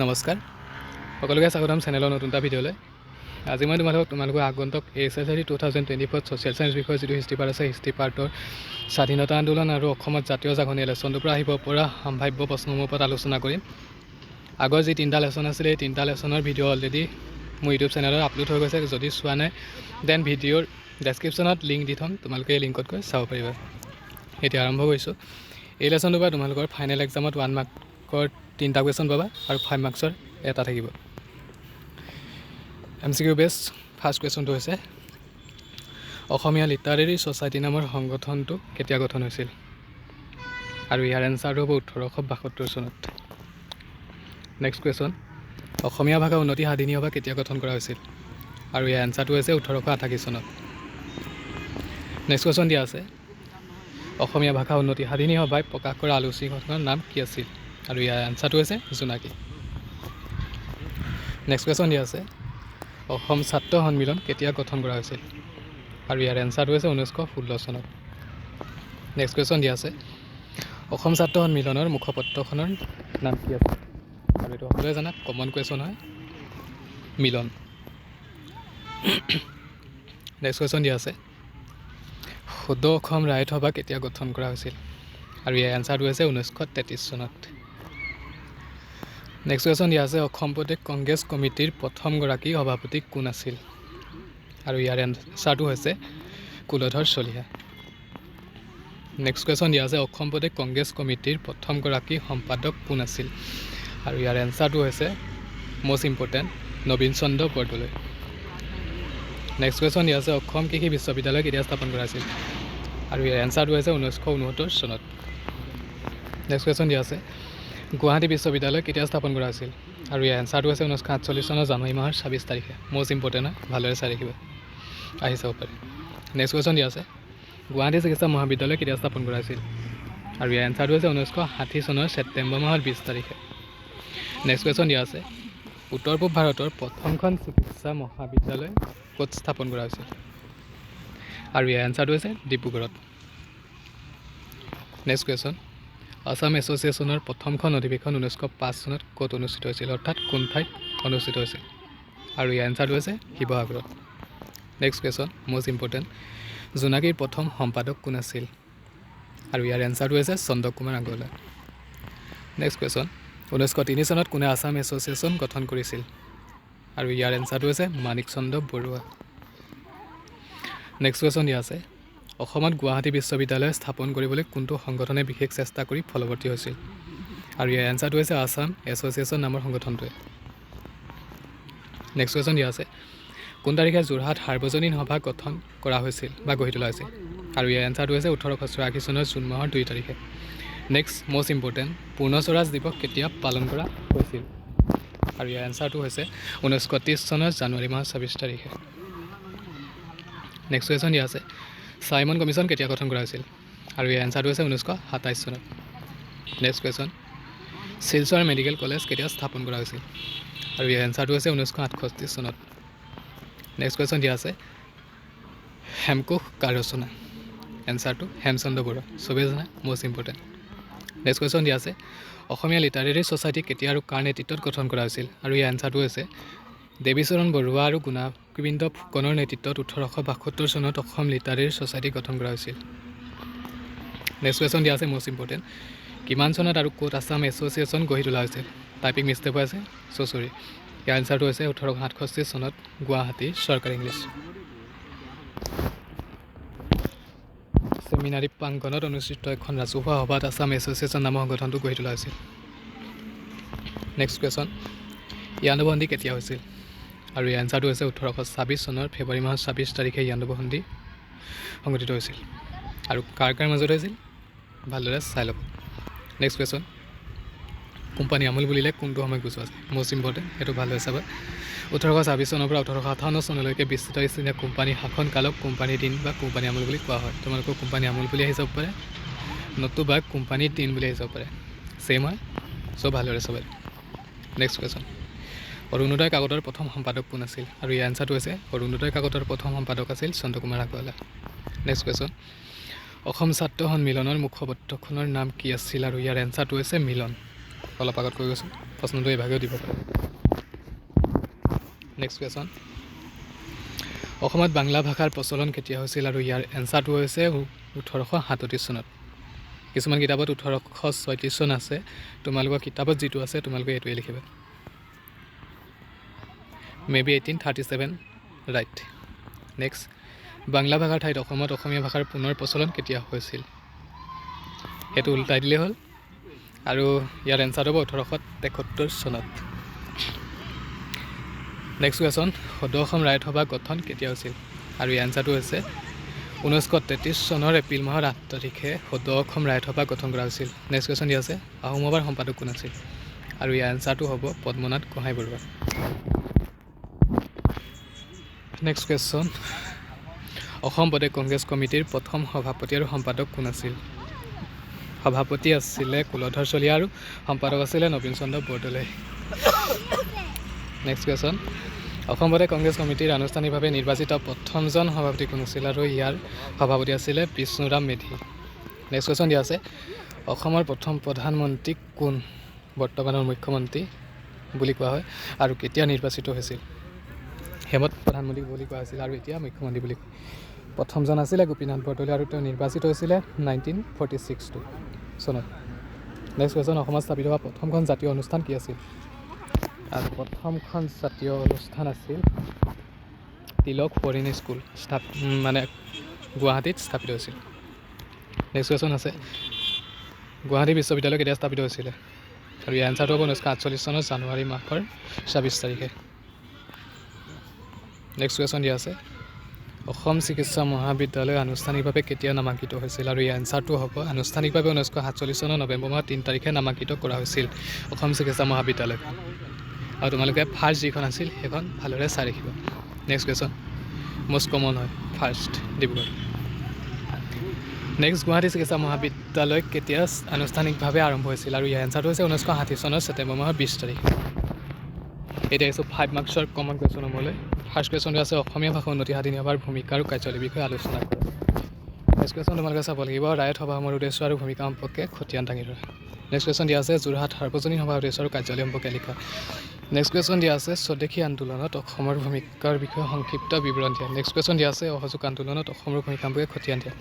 নমস্কাৰ সকলোকে স্বাগতম চেনেলৰ নতুন এটা ভিডিঅ'লৈ। আজি মই তোমালোকৰ আগন্তুক SSLC 2024 ছ'চিয়েল ছায়েন্স বিষয়ৰ যিটো হিষ্ট্ৰী পাৰ্ট আছে, হিষ্ট্ৰী পাৰ্টৰ স্বাধীনতা আন্দোলন আৰু অসমত জাতীয় জাগৰণি লেচনটোৰ পৰা আহিব পৰা সম্ভাৱ্য প্ৰশ্নসমূহৰ ওপৰত আলোচনা কৰিম। আগৰ যি 3টা লেচন আছিলে, এই 3টা লেচনৰ ভিডিঅ' অলৰেডি মোৰ ইউটিউব চেনেলত আপলোড হৈ গৈছে। যদি চোৱা নাই দেন ভিডিঅ'ৰ ডেছক্ৰিপশ্যনত লিংক দি থ'ম, তোমালোকে এই লিংকত গৈ চাব পাৰিবা। এতিয়া আৰম্ভ কৰিছোঁ। এই লেচনটোৰ পৰা তোমালোকৰ ফাইনেল এক্সামত 1 মাৰ্কৰ 3টা কুৱেশ্যন পাবা আৰু 5 মাৰ্কছৰ এটা থাকিব। MCQ বেষ্ট ফাৰ্ষ্ট কুৱেশ্যনটো হৈছে, অসমীয়া লিটাৰেৰী ছ'চাইটি নামৰ সংগঠনটো কেতিয়া গঠন হৈছিল? আৰু ইয়াৰ এনচাৰটো হ'ব 1872 চনত। নেক্সট কুৱেশ্যন, অসমীয়া ভাষা উন্নতি সাধিনী সভা কেতিয়া গঠন কৰা হৈছিল? আৰু ইয়াৰ এনচাৰটো হৈছে 1888 চনত। নেক্সট কুৱেশ্যন দিয়া আছে, অসমীয়া ভাষা উন্নতি সাধিনী সভাই প্ৰকাশ কৰা আলোচনীখনৰ নাম কি আছিল? আৰু ইয়াৰ এনচাৰটো হৈছে জোনাকী। নেক্সট কুৱেশ্যন দিয়া আছে, অসম ছাত্ৰ সন্মিলন কেতিয়া গঠন কৰা হৈছিল? আৰু ইয়াৰ এনচাৰটো হৈছে 1916 চনত। নেক্সট কুৱেশ্যন দিয়া আছে, অসম ছাত্ৰ সন্মিলনৰ মুখপত্ৰখনৰ নাম কি আছিল? আৰু এইটো সকলোৱে জানা কমন কুৱেশ্যন হয়, মিলন। নেক্সট কুৱেশ্যন দিয়া আছে, সদৌ অসম ৰায়ত সভা কেতিয়া গঠন কৰা হৈছিল? আৰু ইয়াৰ এনচাৰটো হৈছে 1933 চনত। নেক্সট কুৱেশ্যন দিয়া আছে, অসম প্ৰদেশ কংগ্ৰেছ কমিটিৰ প্ৰথমগৰাকী সভাপতি কোন আছিল? আৰু ইয়াৰ এনচাৰটো হৈছে কুলধৰ চলিহা। নেক্সট কুৱেশ্যন দিয়া আছে, অসম প্ৰদেশ কংগ্ৰেছ কমিটিৰ প্ৰথমগৰাকী সম্পাদক কোন আছিল? আৰু ইয়াৰ এনচাৰটো হৈছে মষ্ট ইম্পৰ্টেণ্ট, নবীন চন্দ্ৰ বৰদলৈ। নেক্সট কুৱেশ্যন দিয়া আছে, অসম কৃষি বিশ্ববিদ্যালয় কেতিয়া স্থাপন কৰা হৈছিল? আৰু ইয়াৰ এনচাৰটো হৈছে 1969 চনত। নেক্সট কুৱেশ্যন দিয়া আছে, গুৱাহাটী বিশ্ববিদ্যালয় কেতিয়া স্থাপন কৰা হৈছিল? আৰু ইয়াৰ এনচাৰটো হৈছে 1948 চনৰ জানুৱাৰী মাহৰ 26 তাৰিখে। মষ্ট ইম্পৰ্টেণ্ট হয়, ভালদৰে চাই ৰাখিবা, আহি চাব পাৰে। নেক্সট কুৱেশ্যন দিয়া আছে, গুৱাহাটী চিকিৎসা মহাবিদ্যালয় কেতিয়া স্থাপন কৰা হৈছিল? আৰু ইয়াৰ এনচাৰটো হৈছে 1960 চনৰ ছেপ্টেম্বৰ মাহৰ 20 তাৰিখে। নেক্সট কুৱেশ্যন দিয়া আছে, উত্তৰ পূব ভাৰতৰ প্ৰথমখন চিকিৎসা মহাবিদ্যালয় ক'ত স্থাপন কৰা হৈছিল? আৰু ইয়াৰ এনচাৰটো হৈছে ডিব্ৰুগড়ত। নেক্সট কুৱেশ্যন, আছাম এছ'চিয়েশ্যনৰ প্ৰথমখন অধিৱেশন 1905 চনত ক'ত অনুষ্ঠিত হৈছিল? অৰ্থাৎ কোন ঠাইত অনুষ্ঠিত হৈছিল? আৰু ইয়াৰ এনচাৰটো হৈছে শিৱসাগৰত। নেক্সট কুৱেশ্যন, মষ্ট ইম্পৰ্টেণ্ট, জোনাকীৰ প্ৰথম সম্পাদক কোন আছিল? আৰু ইয়াৰ এনচাৰটো হৈছে চন্দ্ৰকুমাৰ আগৰৱালা। নেক্সট কুৱেশ্যন, 1903 চনত কোনে আছাম এছ'চিয়েশ্যন গঠন কৰিছিল? আৰু ইয়াৰ এনচাৰটো হৈছে মাণিক চন্দ্ৰ বৰুৱা। নেক্সট কুৱেশ্যন দিয়া আছে, অসমত গুৱাহাটী বিশ্ববিদ্যালয় স্থাপন কৰিবলৈ কোনটো সংগঠনে বিশেষ চেষ্টা কৰি ফলৱৰ্তী হৈছিল? আৰু ইয়াৰ এনচাৰটো হৈছে আছাম এছ'চিয়েশ্যন নামৰ সংগঠনটোৱে। নেক্সট কুৱেশ্যন দিয়া আছে, কোন তাৰিখে যোৰহাট সাৰ্বজনীন সভা গঠন কৰা হৈছিল বা গঢ়ি তোলা হৈছিল? আৰু ইয়াৰ এনচাৰটো হৈছে 1884 চনৰ জুন মাহৰ 2 তাৰিখে। নেক্সট মষ্ট ইম্পৰ্টেণ্ট, পূৰ্ণ স্বৰাজ দিৱস কেতিয়া পালন কৰা হৈছিল? আৰু ইয়াৰ এনচাৰটো হৈছে 1930 চনৰ জানুৱাৰী মাহৰ 26 তাৰিখে। নেক্সট কুৱেশ্যন দিয়া আছে, চাইমন কমিশ্যন কেতিয়া গঠন কৰা হৈছিল? আৰু ইয়াৰ এনচাৰটো হৈছে 1927 চনত। Next question, Silchar medical college কেতিয়া স্থাপন কৰা হৈছিল? আৰু ইয়াৰ এনচাৰটো হৈছে 1968 চনত। নেক্সট কুৱেশ্যন দিয়া আছে, হেমকোষ কাৰ ৰচনা? এনচাৰটো হেমচন্দ্ৰ বৰুৱা, চবেই জানা, মষ্ট ইম্পৰ্টেণ্ট। নেক্সট কুৱেশ্যন দিয়া আছে, অসমীয়া লিটাৰেৰী ছ'চাইটি কেতিয়া আৰু কাৰ নেতৃত্বত গঠন কৰা হৈছিল? আৰু ইয়াৰ এনচাৰটো হৈছে দেৱীচৰণ বৰুৱা আৰু গুণাগোবিন্দ ফুকনৰ নেতৃত্বত 1872 চনত অসম লিটাৰেৰী ছ'চাইটি গঠন কৰা হৈছিল। নেক্সট কুৱেশ্যন দিয়া আছে, মষ্ট ইম্পৰ্টেণ্ট, কিমান চনত আৰু ক'ত আছাম এছ'চিয়েশ্যন গঢ়ি তোলা হৈছিল? টাইপিং মিষ্টেক হৈ আছে, চৰি। ইয়াৰ এনচাৰটো হৈছে 1867 চনত গুৱাহাটী চৰকাৰী ইংলিছ ছেমিনাৰী প্ৰাংগণত অনুষ্ঠিত এখন ৰাজহুৱা সভাত আছাম এছ'চিয়েশ্যন নামৰ সংগঠনটো গঢ়ি তোলা হৈছিল। নেক্সট কুৱেশ্যন, ইয়াণ্ডাবু সন্ধি কেতিয়া হৈছিল? আৰু ইয়াৰ এনচাৰটো হৈছে 1826 চনৰ ফেব্ৰুৱাৰী মাহৰ 26 তাৰিখে ইয়াণ্ডাবু সন্ধি সংঘটিত হৈছিল। আৰু কাৰ কাৰ মাজত হৈছিল ভালদৰে চাই ল'ব। নেক্সট কুৱেশ্যন, কোম্পানী আমুল বুলিলে কোনটো সময়ক বুজোৱা যায়? মষ্ট ইম্পৰ্টেণ্ট, সেইটো ভালদৰে চাবা। 1826 চনৰ পৰা 1858 চনলৈকে বিস্তৃত ইষ্ট ইণ্ডিয়া কোম্পানীৰ শাসনকালক কোম্পানী দিন বা কোম্পানী আমুল বুলি কোৱা হয়। তোমালোকৰ কোম্পানী আমুল বুলি আহি যাব পাৰে, নতুবা কোম্পানীৰ দিন বুলি আহি যাব পাৰে, ছেইম হয়, চ' ভালদৰে চাবা। নেক্সট কুৱেশ্যন, অৰুণোদয় কাকতৰ প্ৰথম সম্পাদক কোন আছিল? আৰু ইয়াৰ এনচাৰটো হৈছে অৰুণোদয় কাকতৰ প্ৰথম সম্পাদক আছিল চন্দ্ৰকুমাৰ আগৰৱালা। নেক্সট কুৱেশ্যন, অসম ছাত্ৰ সন্মিলনৰ মুখপত্ৰখনৰ নাম কি আছিল? আৰু ইয়াৰ এনচাৰটো হৈছে মিলন। অলপ আগত কৈ গৈছোঁ, প্ৰশ্নটো এইভাগেও দিব পাৰে। নেক্সট কুৱেশ্যন, অসমত বাংলা ভাষাৰ প্ৰচলন কেতিয়া হৈছিল আৰু ইয়াৰ এনচাৰটো হৈছে 1837 চনত। কিছুমান কিতাপত 1836 চন আছে, তোমালোকৰ কিতাপত যিটো আছে তোমালোকে এইটোৱে লিখিবা। Maybe 1837 right. নেক্সট, বাংলা ভাষাৰ ঠাইত অসমত অসমীয়া ভাষাৰ পুনৰ প্ৰচলন কেতিয়া হৈছিল? সেইটো উল্টাই দিলেই হ'ল আৰু ইয়াৰ এনচাৰ হ'ব 1873 চনত। নেক্সট কুৱেশ্যন, সদৌ অসম ৰায়ত সভা গঠন কেতিয়া হৈছিল? আৰু ইয়াৰ এনচাৰটো হৈছে 1933 চনৰ এপ্ৰিল মাহৰ 8 তাৰিখে সদৌ অসম ৰায়ত সভা গঠন কৰা হৈছিল। নেক্সট কুৱেশ্যন দিয়া আছে, আহোম সভাৰ সম্পাদক কোন আছিল? আৰু ইয়াৰ এনচাৰটো হ'ব পদ্মনাথ গোহাঁই বৰুৱা। নেক্সট কুৱেশ্যন, অসম প্ৰদেশ কংগ্ৰেছ কমিটিৰ প্ৰথম সভাপতি আৰু সম্পাদক কোন আছিল? সভাপতি আছিলে কুলধৰ চলিহা আৰু সম্পাদক আছিলে নবীন চন্দ্ৰ বৰদলৈ। নেক্সট কুৱেশ্যন, অসম প্ৰদেশ কংগ্ৰেছ কমিটিৰ আনুষ্ঠানিকভাৱে নিৰ্বাচিত প্ৰথমজন সভাপতি কোন আছিল? আৰু ইয়াৰ সভাপতি আছিলে বিষ্ণুৰাম মেধি। নেক্সট কুৱেশ্যন দিয়া আছে, অসমৰ প্ৰথম প্ৰধানমন্ত্ৰী কোন? বৰ্তমানৰ মুখ্যমন্ত্ৰী বুলি কোৱা হয় আৰু কেতিয়া নিৰ্বাচিত হৈছিল? হেমত প্ৰধানমন্ত্ৰী বুলি কোৱা হৈছিল আৰু এতিয়া মুখ্যমন্ত্ৰী বুলি কয়। প্ৰথমজন আছিলে গোপীনাথ বৰদলৈ আৰু তেওঁ নিৰ্বাচিত হৈছিলে 1946 চনত। নেক্সট কুৱেশ্যন, অসমত স্থাপিত হোৱা প্ৰথমখন জাতীয় অনুষ্ঠান কি আছিল? আৰু প্ৰথমখন জাতীয় অনুষ্ঠান আছিল তিলক ফৰেইন স্কুল, মানে গুৱাহাটীত স্থাপিত হৈছিল। নেক্সট কুৱেশ্যন আছে, গুৱাহাটী বিশ্ববিদ্যালয় কেতিয়া স্থাপিত হৈছিলে? আৰু ইয়াৰ এনচাৰটো হ'ব 1948 চনৰ জানুৱাৰী মাহৰ 26 তাৰিখে। নেক্সট কুৱেশ্যন দিয়া আছে, অসম চিকিৎসা মহাবিদ্যালয় আনুষ্ঠানিকভাৱে কেতিয়া নামাংকিত হৈছিল? আৰু ইয়াৰ এনচাৰটো হ'ব আনুষ্ঠানিকভাৱে 1947 চনৰ নৱেম্বৰ মাহৰ 3 তাৰিখে নামাংকিত কৰা হৈছিল অসম চিকিৎসা মহাবিদ্যালয়। আৰু তোমালোকে ফাৰ্ষ্ট যিখন আছিল সেইখন ভালদৰে চাই ৰাখিবা। নেক্সট কুৱেশ্যন, মষ্ট কমন হয়, ফাৰ্ষ্ট ডিব্ৰুগড়। নেক্সট, গুৱাহাটী চিকিৎসা মহাবিদ্যালয় কেতিয়া আনুষ্ঠানিকভাৱে আৰম্ভ হৈছিল? আৰু ইয়াৰ এনচাৰটো হৈছে 1960 চনৰ ছেপ্টেম্বৰ মাহৰ 20 তাৰিখ। এতিয়া আহিছোঁ 5 মাৰ্কছৰ কমন কুৱেশ্যনসমূহলৈ। ফাৰ্ষ্ট কুৱেশ্যনটো আছে, অসমীয়া ভাষা উন্নতি সাধন সভাৰ ভূমিকা আৰু কাৰ্যাৱলীৰ বিষয়ে আলোচনা কৰা। নেক্সট কুৱেশ্যন তোমালোকে চাব লাগিব, ৰায়ত সভাসমূহৰ উদ্দেশ্য আৰু ভূমিকা সম্পৰ্কে খতিয়ান দাঙি ধৰা। নেক্সট কুৱেশ্যন দিয়া আছে, যোৰহাট সাৰ্বজনীন সভাৰ উদ্দেশ্য আৰু কাৰ্যাৱলী সম্পৰ্কে লিখা। নেক্সট কুৱেশ্যন দিয়া আছে, স্বদেশী আন্দোলনত অসমৰ ভূমিকাৰ বিষয়ে সংক্ষিপ্ত বিৱৰণ দিয়া। নেক্সট কুৱেশ্যন দিয়া আছে, অসহযোগ আন্দোলনত অসমৰ ভূমিকা সম্পৰ্কে খতিয়ান দিয়া।